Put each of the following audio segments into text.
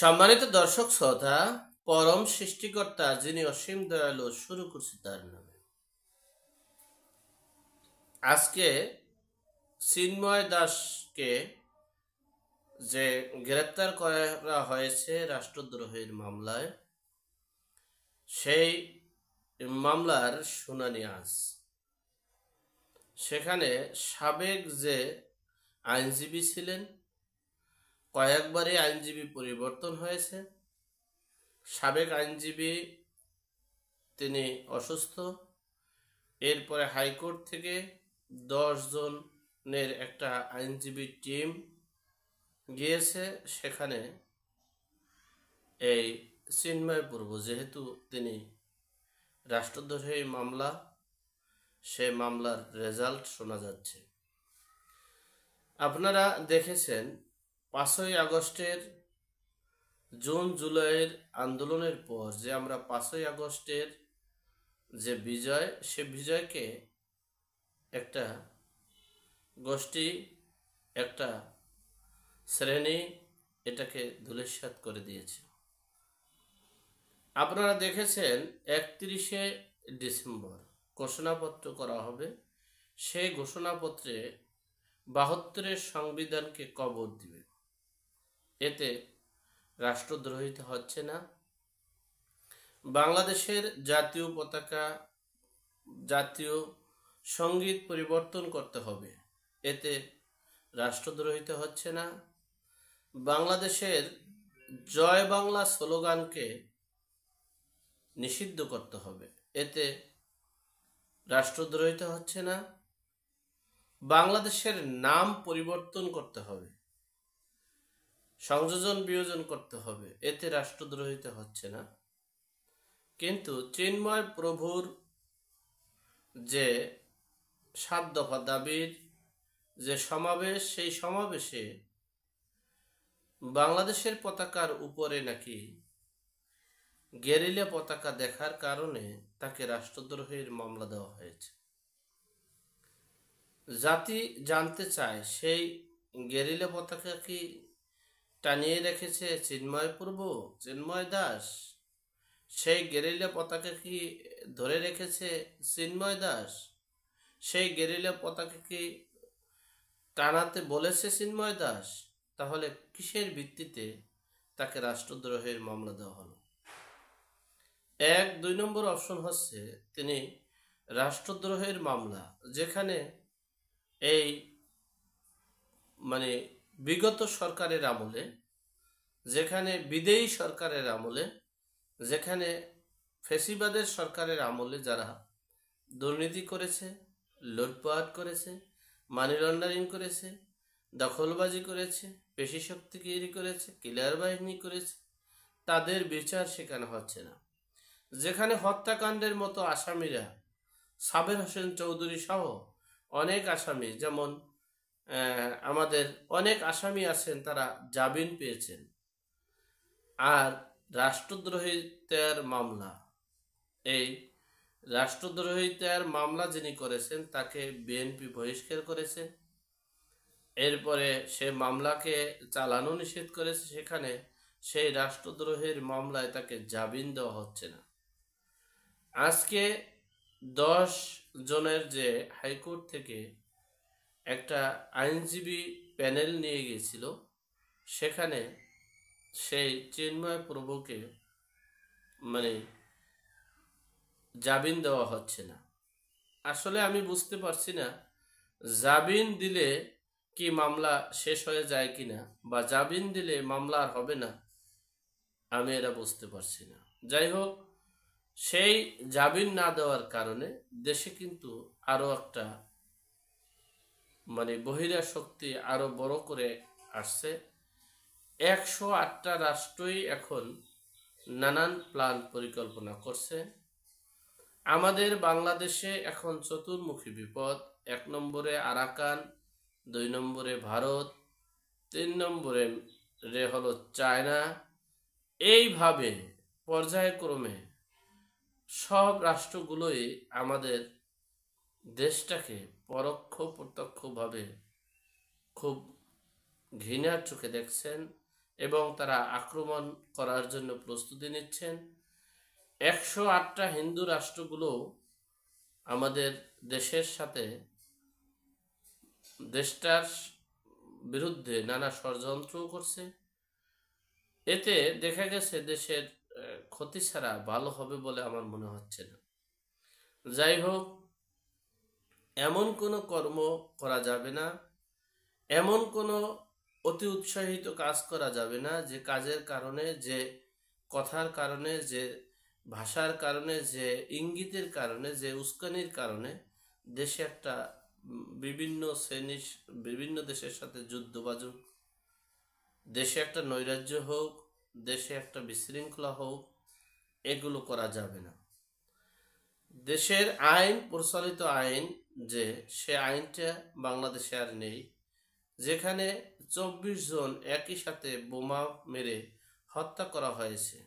সম্মানিত দর্শক শ্রোতা, পরম সৃষ্টিকর্তা যিনি অসীম দয়ালু, শুরু করছি তার নামে। আজকে চিন্ময় দাসকে যে গ্রেপ্তার করা হয়েছে রাষ্ট্রদ্রোহের মামলায়, সেই মামলার শুনানি আজ। সেখানে সাবেক যে আইনজীবী ছিলেন, কয়েকবারই আইনজীবী পরিবর্তন হয়েছে। সাবেক আইনজীবী তিনি অসুস্থ। এরপরে হাইকোর্ট থেকে 10 জনের একটা আইনজীবী টিম গিয়েছে। সেখানে এই চিন্ময় প্রভু, যেহেতু তিনি রাষ্ট্রদ্রোহী মামলা, সে মামলার রেজাল্ট শোনা যাচ্ছে। আপনারা দেখেছেন 5ই আগস্টের, জুন জুলাইয়ের আন্দোলনের পর যে আমরা 5ই আগস্টের যে বিজয়, সে বিজয়কে একটা গোষ্ঠী, একটা শ্রেণী এটাকে ধূলিসাৎ করে দিয়েছে। আপনারা দেখেছেন 31শে ডিসেম্বর ঘোষণাপত্র করা হবে। সেই ঘোষণাপত্রে 72-এর সংবিধানকে কবর দিবে। এতে রাষ্ট্রদ্রোহিতা হচ্ছে না। বাংলাদেশের জাতীয় পতাকা, জাতীয় সঙ্গীত পরিবর্তন করতে হবে। এতে রাষ্ট্রদ্রোহিতা হচ্ছে না। বাংলাদেশের জয় বাংলা স্লোগানকে নিষিদ্ধ করতে হবে। এতে রাষ্ট্রদ্রোহিতা হচ্ছে না। বাংলাদেশের নাম পরিবর্তন করতে হবে, সংযোজন বিয়োজন করতে হবে। এতে রাষ্ট্রদ্রোহিতা হচ্ছে না। কিন্তু চিন্ময় প্রভুর যে 7 দফা দাবির যে সমাবেশ, সেই সমাবেশে বাংলাদেশের পতাকার উপরে নাকি গেরিলা পতাকা দেখার কারণে তাকে রাষ্ট্রদ্রোহের মামলা দেওয়া হয়েছে। জাতি জানতে চায়, সেই গেরিলা পতাকা কি টানিয়ে রেখেছে চিন্ময় প্রভু, চিন্ময় দাস? সেই গেরিলা পতাকা কি ধরে রেখেছে চিন্ময় দাস? সেই গেরিলা পতাকা কি টানাতে বলেছে চিন্ময় দাস? তাহলে কিসের ভিত্তিতে তাকে রাষ্ট্রদ্রোহের মামলা দেওয়া হলো? 2 নম্বর অপশন হচ্ছে তিনি রাষ্ট্রদ্রোহের মামলা, যেখানে এই বিগত সরকারের আমলে, যেখানে বিদেয়ী সরকারের আমলে, যেখানে ফ্যাসিবাদের সরকারের আমলে যারা দুর্নীতি করেছে, লুটপাট করেছে, মানি লন্ডারিং করেছে, দখলবাজি করেছে, পেশি শক্তিগিরি করেছে, কিলার বাহিনী করেছে, তাদের বিচার সেখানে হচ্ছে না। যেখানে হত্যাকাণ্ডের মতো আসামিরা, সাবের হোসেন চৌধুরী সহ অনেক আসামি, যেমন আমাদের অনেক আসামি আছেন, তারা জামিন পেয়েছেন। আর রাষ্ট্রদ্রোহিতার মামলা, এই রাষ্ট্রদ্রোহিতার মামলা যিনি করেছেন তাকে বিএনপি বহিষ্কার করেছে। এরপরে সে মামলাকে চালানো নিষেধ করেছে। সেখানে সেই রাষ্ট্রদ্রোহের মামলায় তাকে জামিন দেওয়া হচ্ছে না। আজকে 10 জনের যে হাইকোর্ট থেকে একটা আইনজীবী প্যানেল নিয়ে গিয়েছিল, সেখানে সেই চিন্ময় প্রভুকে জামিন দেওয়া হচ্ছে না। আসলে আমি বুঝতে পারছি না, জামিন দিলে কি মামলা শেষ হয়ে যায় কিনা, বা জামিন দিলে মামলা আর হবে না, আমি এটা বুঝতে পারছি না। যাই হোক, সেই জামিন না দেওয়ার কারণে দেশে কিন্তু আরো একটা বহিরা শক্তি আরো বড় করে আসছে। 108টা রাষ্ট্রই এখন নানান প্ল্যান পরিকল্পনা করছে। আমাদের বাংলাদেশে এখন চতুর্মুখী বিপদ। 1 নম্বরে আরাকান, 2 নম্বরে ভারত, 3 নম্বরে হলো চায়না। এইভাবে পর্যায়ক্রমে সব রাষ্ট্রগুলোই আমাদের দেশটাকে পরোক্ষ প্রত্যক্ষভাবে খুব ঘৃণার চোখে দেখছেন এবং তারা আক্রমণ করার জন্য প্রস্তুতি নিচ্ছেন। 108টা হিন্দু রাষ্ট্রগুলো আমাদের দেশের সাথে দেশটার বিরুদ্ধে নানা ষড়যন্ত্র করছে। এতে দেখা গেছে দেশের ক্ষতি ছাড়া ভালো হবে বলে আমার মনে হচ্ছে না। যাই হোক, এমন কোনো কর্ম করা যাবে না, এমন কোনো অতি উৎসাহিত কাজ করা যাবে না যে কাজের কারণে, যে কথার কারণে, যে ভাষার কারণে, যে ইঙ্গিতের কারণে, যে উস্কানির কারণে দেশে একটা বিভিন্ন দেশের সাথে যুদ্ধ বাজুক, দেশে একটা নৈরাজ্য হোক, দেশে একটা বিশৃঙ্খলা হোক, এগুলো করা যাবে না। দেশের আইন, প্রচলিত আইন, যে সে আইনটা বাংলাদেশে আর নেই, যেখানে 24 জন একই সাথে বোমা মেরে হত্যা করা হয়েছে,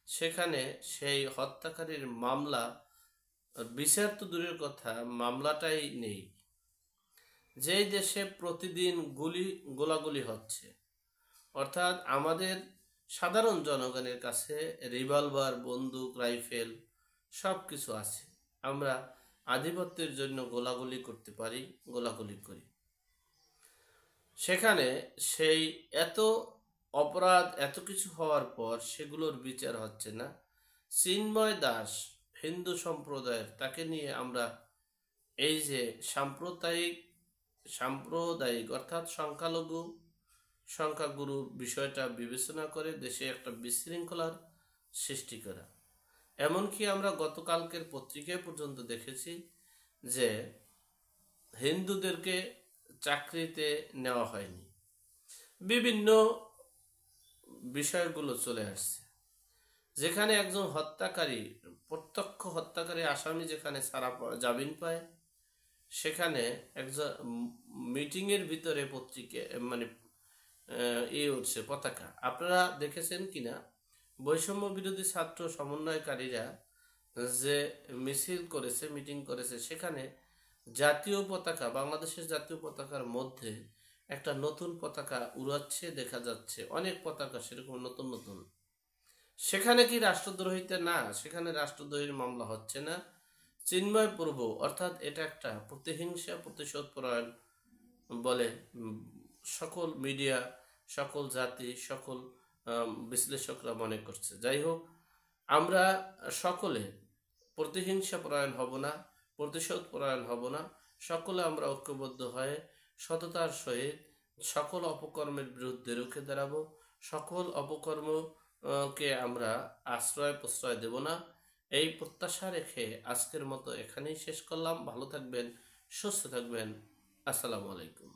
সেখানে সেই হত্যাকারীর মামলা, বিচার তো দূরের কথা, মামলাটাই নেই। যেই দেশে প্রতিদিন গোলাগুলি হচ্ছে, অর্থাৎ আমাদের সাধারণ জনগণের কাছে রিভলভার, বন্দুক, রাইফেল সব কিছু আছে, আমরা আধিপত্যের জন্য গোলাগুলি করতে পারি, গোলাগুলি করি। সেখানে সেই এত অপরাধ, এত কিছু হওয়ার পর সেগুলোর বিচার হচ্ছে না। চিন্ময় দাস হিন্দু সম্প্রদায়ের, তাকে নিয়ে আমরা এই যে সাম্প্রদায়িক অর্থাৎ সংখ্যাগুরু বিষয়টা বিবেচনা করে দেশে একটা বিশৃঙ্খলার সৃষ্টি করা। এমনকি আমরা গতকালকের পত্রিকায় পর্যন্ত দেখেছি যে হিন্দুদেরকে চাকরিতে নেওয়া হয়নি, বিভিন্ন বিষয়গুলো চলে আসছে, যেখানে একজন হত্যাকারী, প্রত্যক্ষ হত্যাকারী আসামি যেখানে জামিন পায়, সেখানে একজন মিটিংয়ের ভিতরে পত্রিকা উঠছে পতাকা। আপনারা দেখেছেন কিনা, বৈষম্য বিরোধী ছাত্র সমন্বয়কারীরা যে মিছিল করেছে, মিটিং করেছে, সেখানে জাতীয় পতাকা, বাংলাদেশের জাতীয় পতাকার মধ্যে একটা নতুন পতাকা উড়াচ্ছে দেখা যাচ্ছে, অনেক পতাকা সেরকম নতুন নতুন। সেখানে কি রাষ্ট্রদ্রোহিতা? না, সেখানে রাষ্ট্রদ্রোহীর মামলা হচ্ছে না। চিন্ময় প্রভু, অর্থাৎ এটা একটা প্রতিহিংসা, প্রতিশোধ পরায়ণ বলে সকল মিডিয়া, সকল জাতি, সকল বিশ্লেষকরা মনে করছে। যাই হোক, আমরা সকলে প্রতিহিংসা পরায়ণ হব না, প্রতিশোধ পরায়ণ হব না, সকলে আমরা ঐক্যবদ্ধ হয়ে সততার সহিত সকল অপকর্মের বিরুদ্ধে রুখে দাঁড়াবো। সকল অপকর্মকে আমরা আশ্রয় প্রশ্রয় দেব না, এই প্রত্যাশা রেখে আজকের মতো এখানেই শেষ করলাম। ভালো থাকবেন, সুস্থ থাকবেন। আসসালামু আলাইকুম।